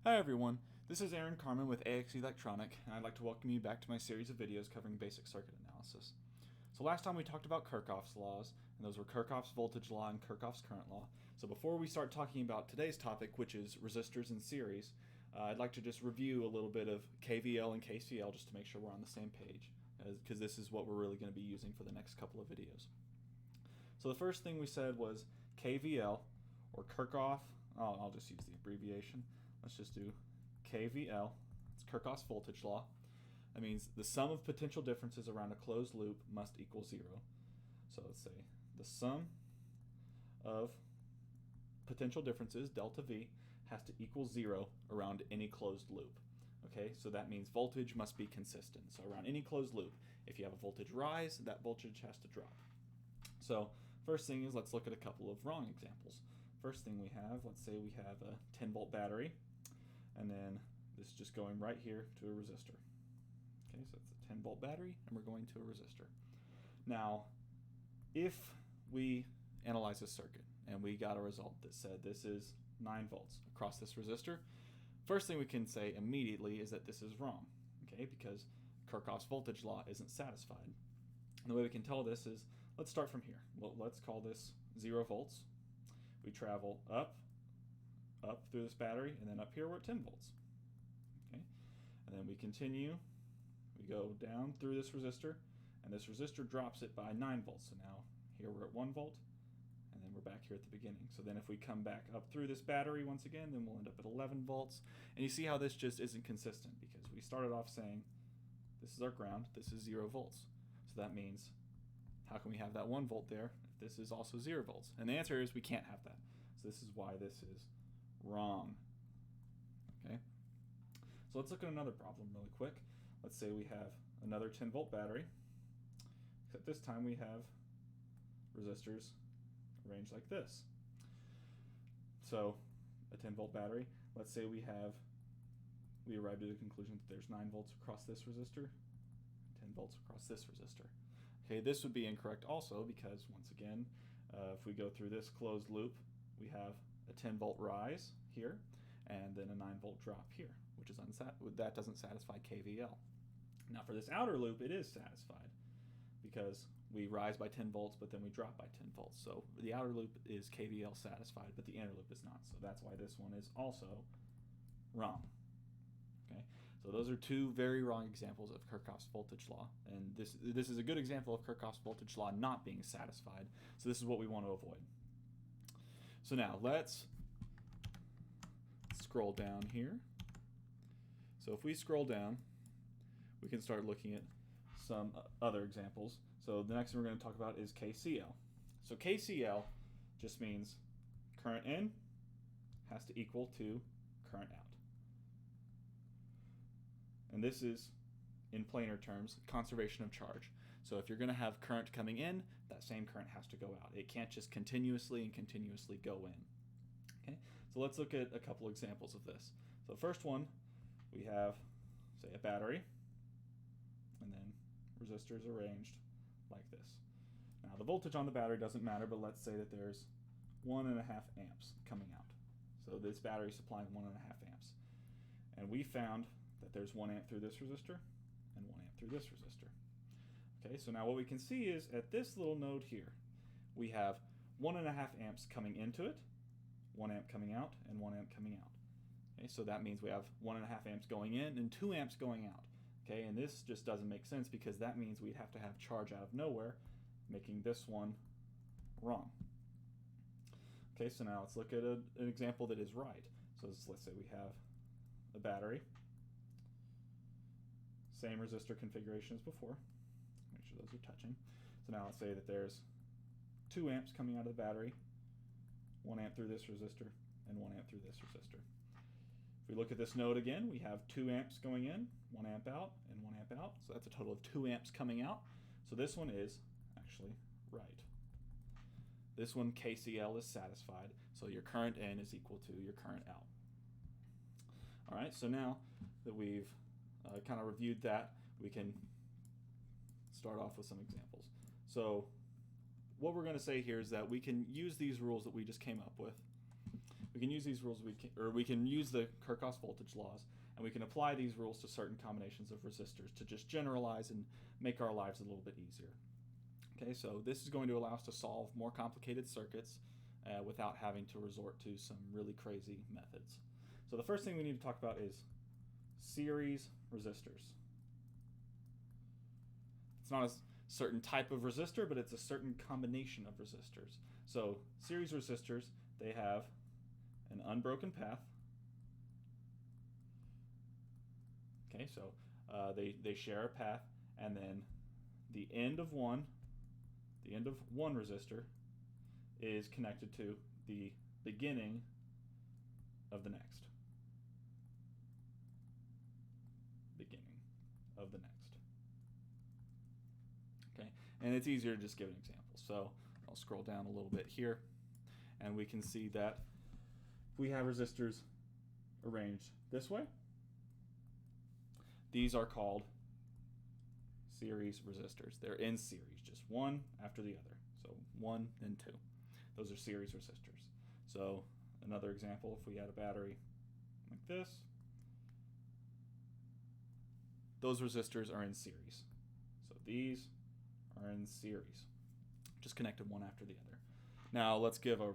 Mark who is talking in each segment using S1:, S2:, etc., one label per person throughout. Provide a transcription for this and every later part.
S1: Hi everyone, this is Aaron Carmen with AX Electronic, and I'd like to welcome you back to my series of videos covering basic circuit analysis. So last time we talked about Kirchhoff's laws, and those were Kirchhoff's voltage law and Kirchhoff's current law. So before we start talking about today's topic, which is resistors in series, I'd like to just review a little bit of KVL and KCL just to make sure we're on the same page, because this is what we're really going to be using for the next couple of videos. So the first thing we said was KVL, or Kirchhoff, I'll just use the abbreviation. Let's just do KVL. It's Kirchhoff's voltage law. That means the sum of potential differences around a closed loop must equal 0. So let's say the sum of potential differences, delta V, has to equal 0 around any closed loop. Okay, so that means voltage must be consistent. So around any closed loop, if you have a voltage rise, that voltage has to drop. So first thing is, let's look at a couple of wrong examples. First thing we have, let's say we have a 10-volt battery, and then this is just going right here to a resistor. Okay, so it's a 10-volt battery, and we're going to a resistor. Now, if we analyze this circuit, and we got a result that said this is 9 volts across this resistor, first thing we can say immediately is that this is wrong, okay, because Kirchhoff's voltage law isn't satisfied. And the way we can tell this is, let's start from here. Well, let's call this 0 volts. We travel up through this battery, and then up here we're at 10 volts. Okay, and then we continue. We go down through this resistor, and this resistor drops it by 9 volts. So now here we're at 1 volt, and then we're back here at the beginning. So then if we come back up through this battery once again, then we'll end up at 11 volts. And you see how this just isn't consistent, because we started off saying this is our ground, this is 0 volts. So that means, how can we have that 1 volt there if this is also 0 volts? And the answer is we can't have that. So this is why this is wrong. Okay. So let's look at another problem really quick. Let's say we have another 10-volt battery, except this time we have resistors arranged like this. So a 10-volt battery, let's say we arrived at a conclusion that there's 9 volts across this resistor, 10 volts across this resistor. Okay, this would be incorrect also, because once again, if we go through this closed loop, we have a 10-volt rise here, and then a 9-volt drop here, which is that doesn't satisfy KVL. Now for this outer loop, it is satisfied, because we rise by 10 volts, but then we drop by 10 volts. So the outer loop is KVL satisfied, but the inner loop is not. So that's why this one is also wrong. Okay, so those are two very wrong examples of Kirchhoff's voltage law, and this is a good example of Kirchhoff's voltage law not being satisfied. So this is what we want to avoid. So now let's scroll down here. So if we scroll down, we can start looking at some other examples. So the next thing we're going to talk about is KCL. So KCL just means current in has to equal to current out. And this is, in planar terms, conservation of charge. So if you're going to have current coming in, that same current has to go out. It can't just continuously go in. Okay, so let's look at a couple examples of this. So the first one, we have, say, a battery, and then resistors arranged like this. Now the voltage on the battery doesn't matter, but let's say that there's 1.5 amps coming out. So this battery is supplying 1.5 amps. And we found that there's 1 amp through this resistor and 1 amp through this resistor. Okay, so now what we can see is at this little node here, we have 1.5 amps coming into it, 1 amp coming out, and 1 amp coming out. Okay, so that means we have 1.5 amps going in and 2 amps going out. Okay, and this just doesn't make sense, because that means we'd have to have charge out of nowhere, making this one wrong. Okay, so now let's look at an example that is right. So let's say we have a battery, same resistor configuration as before. Make sure those are touching. So now let's say that there's 2 amps coming out of the battery, 1 amp through this resistor, and 1 amp through this resistor. If we look at this node again, we have 2 amps going in, 1 amp out, and 1 amp out. So that's a total of 2 amps coming out. So this one is actually right. This one, KCL, is satisfied. So your current in is equal to your current out. All right, so now that we've kind of reviewed that, we can start off with some examples. So what we're going to say here is that we can use these rules that we just came up with we can use these rules, we can use the Kirchhoff's voltage laws, and we can apply these rules to certain combinations of resistors to just generalize and make our lives a little bit easier. Okay, so this is going to allow us to solve more complicated circuits without having to resort to some really crazy methods. So the first thing we need to talk about is series resistors. It's not a certain type of resistor, but it's a certain combination of resistors. So series resistors, they have an unbroken path. Okay, so they share a path, and then the end of one resistor is connected to the beginning of the next. Beginning of the next. Okay, and it's easier to just give an example. So I'll scroll down a little bit here, and we can see that if we have resistors arranged this way, these are called series resistors. They're in series, just one after the other. So 1 and 2. Those are series resistors. So another example, if we had a battery like this, those resistors are in series. So these are in series, just connected one after the other. Now let's give a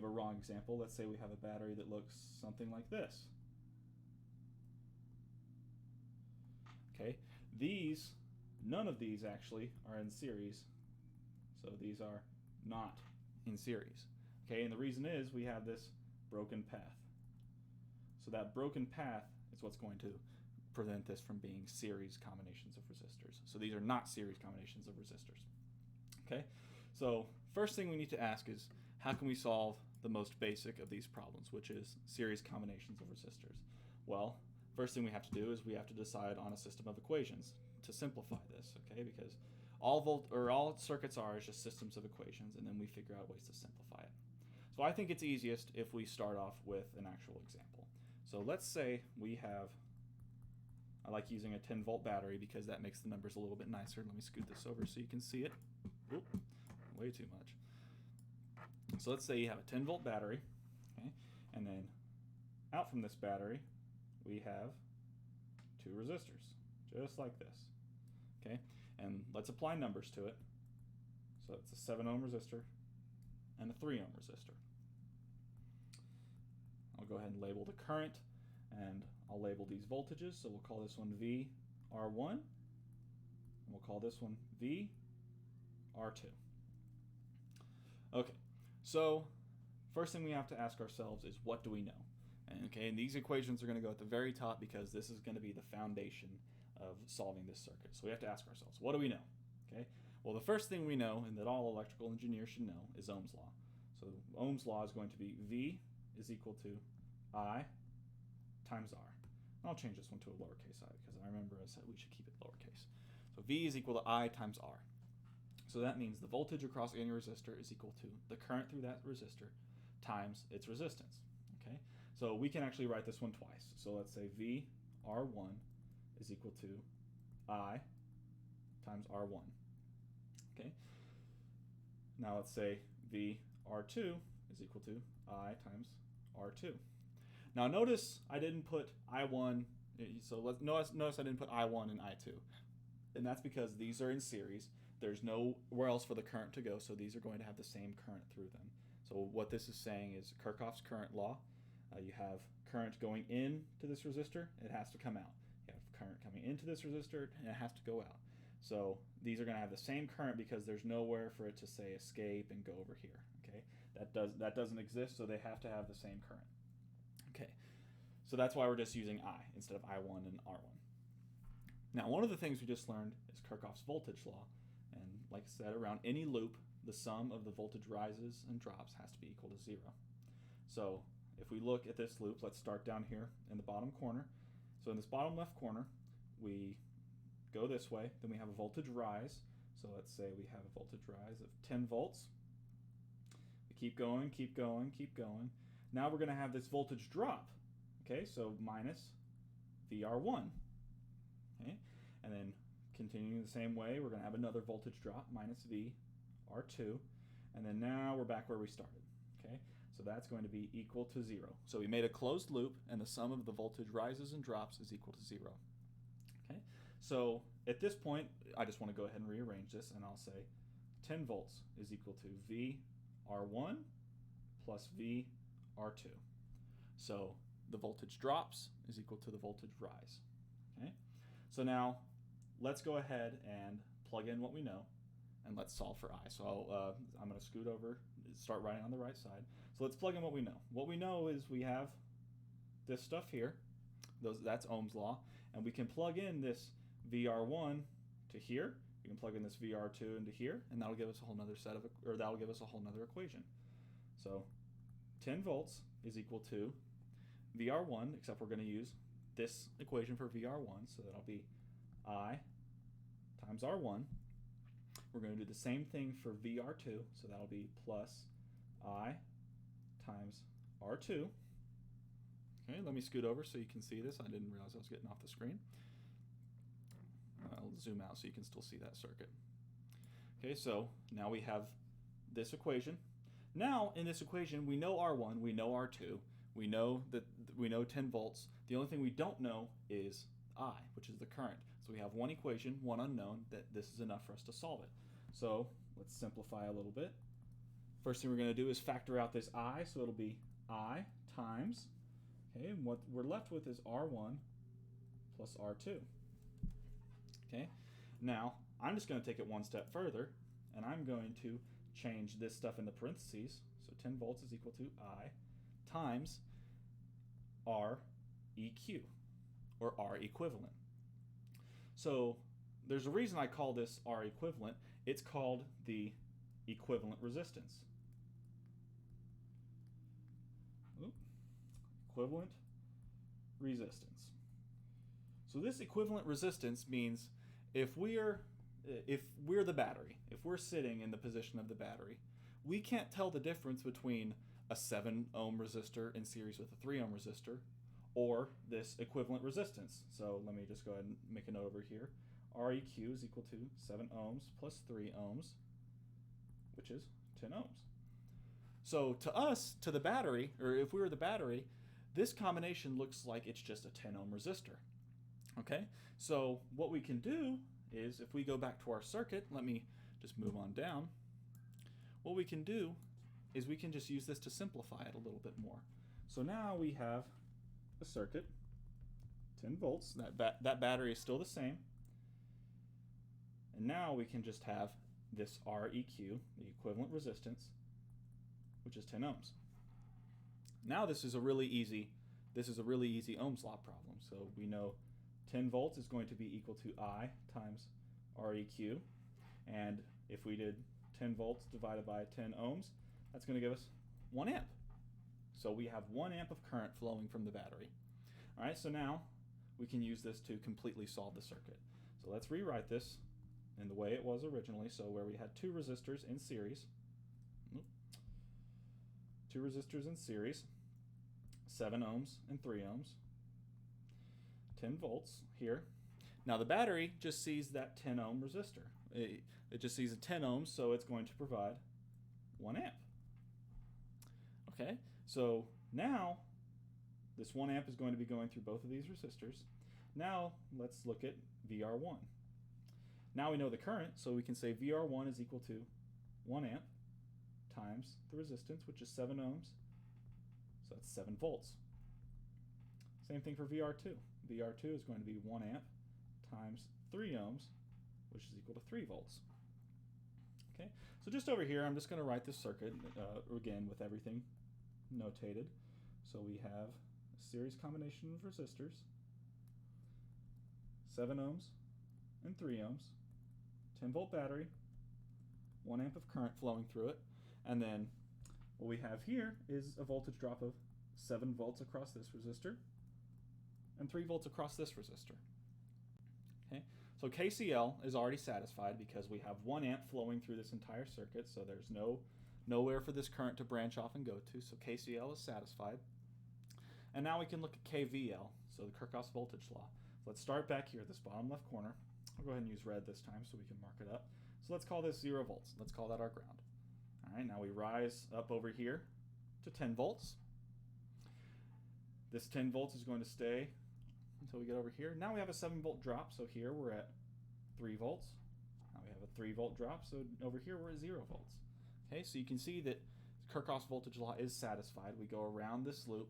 S1: wrong example. Let's say we have a battery that looks something like this. Okay, none of these actually are in series, so these are not in series. Okay, and the reason is we have this broken path. So that broken path is what's going to prevent this from being series combinations of resistors. So these are not series combinations of resistors. Okay, so first thing we need to ask is, how can we solve the most basic of these problems, which is series combinations of resistors? Well, first thing we have to do is we have to decide on a system of equations to simplify this, okay? Because all circuits are is just systems of equations, and then we figure out ways to simplify it. So I think it's easiest if we start off with an actual example. So let's say we have, I like using a 10-volt battery because that makes the numbers a little bit nicer. Let me scoot this over so you can see it. Oop, way too much. So let's say you have a 10-volt battery, okay? And then out from this battery, we have 2 resistors, just like this, okay? And let's apply numbers to it. So it's a 7 ohm resistor and a 3 ohm resistor. I'll go ahead and label the current, and I'll label these voltages. So we'll call this one VR1, and we'll call this one VR2. Okay, so first thing we have to ask ourselves is, what do we know? And these equations are going to go at the very top because this is going to be the foundation of solving this circuit. So we have to ask ourselves, what do we know? Okay. Well, the first thing we know, and that all electrical engineers should know, is Ohm's law. So Ohm's law is going to be V is equal to I times R. And I'll change this one to a lowercase I because I remember I said we should keep it lowercase. So V is equal to I times R. So that means the voltage across any resistor is equal to the current through that resistor times its resistance. Okay. So we can actually write this one twice. So let's say VR1 is equal to I times R1. Okay. Now let's say VR2 is equal to I times R2. Now notice I didn't put I1, so notice I didn't put I1 and I2. And that's because these are in series. There's nowhere else for the current to go, so these are going to have the same current through them. So what this is saying is Kirchhoff's current law. You have current going into this resistor, it has to come out. You have current coming into this resistor, and it has to go out. So these are going to have the same current because there's nowhere for it to say escape and go over here. Okay, that doesn't exist, so they have to have the same current. Okay, so that's why we're just using I instead of I1 and R1. Now, one of the things we just learned is Kirchhoff's voltage law, and like I said, around any loop, the sum of the voltage rises and drops has to be equal to 0. So if we look at this loop, let's start down here in the bottom corner. So in this bottom left corner, we go this way, then we have a voltage rise. So let's say we have a voltage rise of 10 volts. We keep going, keep going, keep going. Now we're going to have this voltage drop. Okay, so minus VR1. Okay, and then continuing the same way, we're going to have another voltage drop, minus VR2. And then now we're back where we started. Okay, So that's going to be equal to 0. So we made a closed loop, and the sum of the voltage rises and drops is equal to 0. Okay, so at this point, I just want to go ahead and rearrange this, and I'll say 10 volts is equal to VR1 plus VR2. So the voltage drops is equal to the voltage rise. Okay, so now let's go ahead and plug in what we know, and let's solve for I. So I'm going to scoot over, start writing on the right side. So let's plug in what we know. What we know is we have this stuff here. That's Ohm's law. And we can plug in this VR1 to here. We can plug in this VR2 into here, and that'll give us a whole nother that'll give us a whole nother equation. So 10 volts is equal to VR1, except we're going to use this equation for VR1, so that'll be I times R1. We're going to do the same thing for VR2, so that'll be plus I times R2. Okay, let me scoot over so you can see this. I didn't realize I was getting off the screen. I'll zoom out so you can still see that circuit. Okay, so now we have this equation. Now in this equation we know R1, we know R2, we know 10 volts. The only thing we don't know is I, which is the current. So we have one equation, one unknown, that this is enough for us to solve it. So let's simplify a little bit. First thing we're going to do is factor out this I, so it'll be I times, okay, and what we're left with is R1 plus R2. Okay, now I'm just going to take it one step further, and I'm going to change this stuff into parentheses. So 10 volts is equal to I times REQ, or R equivalent. So there's a reason I call this R equivalent. It's called the equivalent resistance. Equivalent resistance. So this equivalent resistance means if we're the battery, if we're sitting in the position of the battery, we can't tell the difference between a 7 ohm resistor in series with a 3 ohm resistor or this equivalent resistance. So let me just go ahead and make a note over here. REQ is equal to 7 ohms plus 3 ohms, which is 10 ohms. So to us, to the battery, or if we were the battery, this combination looks like it's just a 10 ohm resistor. Okay, so what we can do is, if we go back to our circuit, let me just move on down. What we can do is we can just use this to simplify it a little bit more. So now we have a circuit, 10 volts, that battery is still the same. And now we can just have this REQ, the equivalent resistance, which is 10 ohms. Now this is a really easy Ohm's law problem. So we know 10 volts is going to be equal to I times REQ. And if we did 10 volts divided by 10 ohms, that's going to give us 1 amp. So we have 1 amp of current flowing from the battery. All right, so now we can use this to completely solve the circuit. So let's rewrite this in the way it was originally. So where we had 2 resistors in series, 2 resistors in series, 7 ohms and 3 ohms, 10 volts here. Now the battery just sees that 10 ohm resistor. It just sees a 10 ohms, so it's going to provide 1 amp. Okay, so now this 1 amp is going to be going through both of these resistors. Now let's look at VR1. Now we know the current, so we can say VR1 is equal to 1 amp times the resistance, which is 7 ohms. So that's 7 volts. Same thing for VR2. VR2 is going to be 1 amp times 3 ohms, which is equal to 3 volts. Okay, so just over here, I'm just going to write this circuit again with everything notated. So we have a series combination of resistors, 7 ohms and 3 ohms, 10 volt battery, 1 amp of current flowing through it, and then what we have here is a voltage drop of 7 volts across this resistor and 3 volts across this resistor. Okay, so KCL is already satisfied because we have 1 amp flowing through this entire circuit, so there's nowhere for this current to branch off and go to, so KCL is satisfied. And now we can look at KVL, so the Kirchhoff's voltage law. So let's start back here at this bottom left corner. I'll go ahead and use red this time so we can mark it up. So let's call this 0 volts. Let's call that our ground. All right, now we rise up over here to 10 volts. This 10 volts is going to stay until we get over here. Now we have a 7 volt drop, so here we're at 3 volts. Now we have a 3 volt drop, so over here we're at 0 volts. Okay, so you can see that Kirchhoff's voltage law is satisfied. We go around this loop,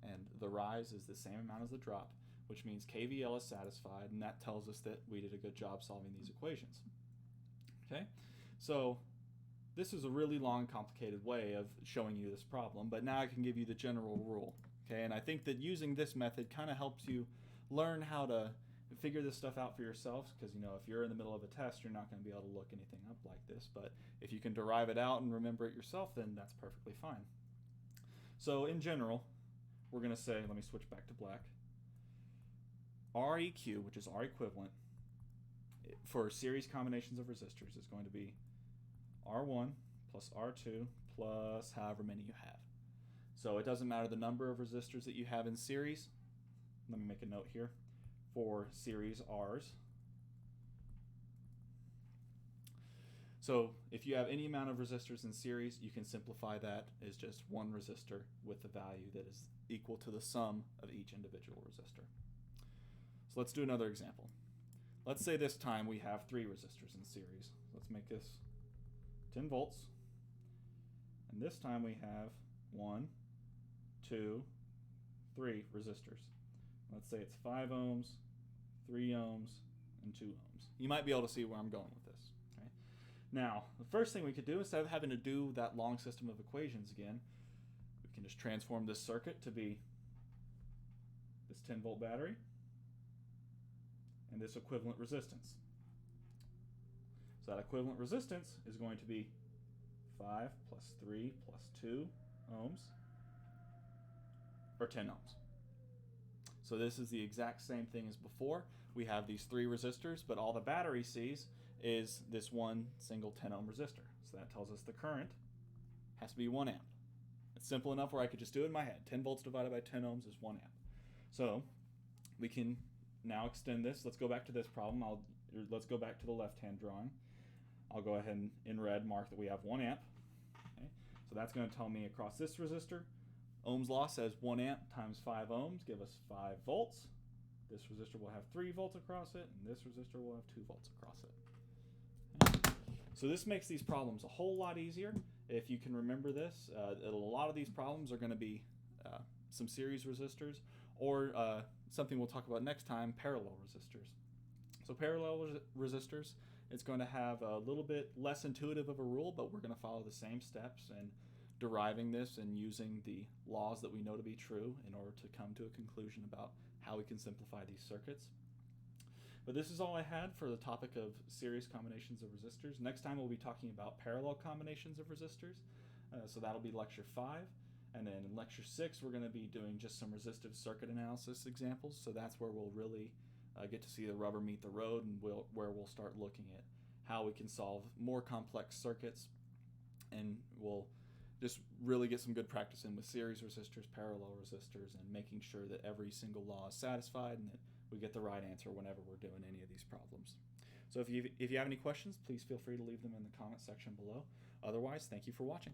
S1: and the rise is the same amount as the drop, which means KVL is satisfied, and that tells us that we did a good job solving these equations. Okay, so this is a really long, complicated way of showing you this problem, but now I can give you the general rule. Okay, and I think that using this method kind of helps you learn how to figure this stuff out for yourselves, because if you're in the middle of a test, you're not going to be able to look anything up like this, but if you can derive it out and remember it yourself, then that's perfectly fine. So in general, we're going to say, let me switch back to black, REQ, which is R equivalent, for series combinations of resistors is going to be R1 plus R2 plus however many you have. So it doesn't matter the number of resistors that you have in series. Let me make a note here for series Rs. So if you have any amount of resistors in series, you can simplify that as just one resistor with a value that is equal to the sum of each individual resistor. So let's do another example. Let's say this time we have 3 resistors in series. Let's make this 10 volts. And this time we have 1, 2, 3 resistors. Let's say it's 5 ohms, 3 ohms, and 2 ohms. You might be able to see where I'm going with this. Okay? Now, the first thing we could do, instead of having to do that long system of equations again, we can just transform this circuit to be this 10 volt battery and this equivalent resistance. So that equivalent resistance is going to be 5 plus 3 plus 2 ohms, or 10 ohms. So this is the exact same thing as before. We have these 3 resistors, but all the battery sees is this one single 10 ohm resistor. So that tells us the current has to be 1 amp. It's simple enough where I could just do it in my head. 10 volts divided by 10 ohms is 1 amp. So we can now extend this. Let's go back to this problem. Let's go back to the left-hand drawing. I'll go ahead and in red mark that we have 1 amp. Okay? So that's going to tell me across this resistor, Ohm's law says 1 amp times 5 ohms give us 5 volts. This resistor will have 3 volts across it, and this resistor will have 2 volts across it. Okay? So this makes these problems a whole lot easier. If you can remember this, a lot of these problems are going to be some series resistors, or something we'll talk about next time, parallel resistors. So parallel resistors, it's going to have a little bit less intuitive of a rule, but we're going to follow the same steps and deriving this and using the laws that we know to be true in order to come to a conclusion about how we can simplify these circuits. But this is all I had for the topic of series combinations of resistors. Next time we'll be talking about parallel combinations of resistors. So that'll be lecture 5. And then in lecture 6 we're going to be doing just some resistive circuit analysis examples. So that's where we'll really get to see the rubber meet the road, and where we'll start looking at how we can solve more complex circuits, and we'll just really get some good practice in with series resistors, parallel resistors, and making sure that every single law is satisfied and that we get the right answer whenever we're doing any of these problems. So if you have any questions, please feel free to leave them in the comment section below. Otherwise, thank you for watching.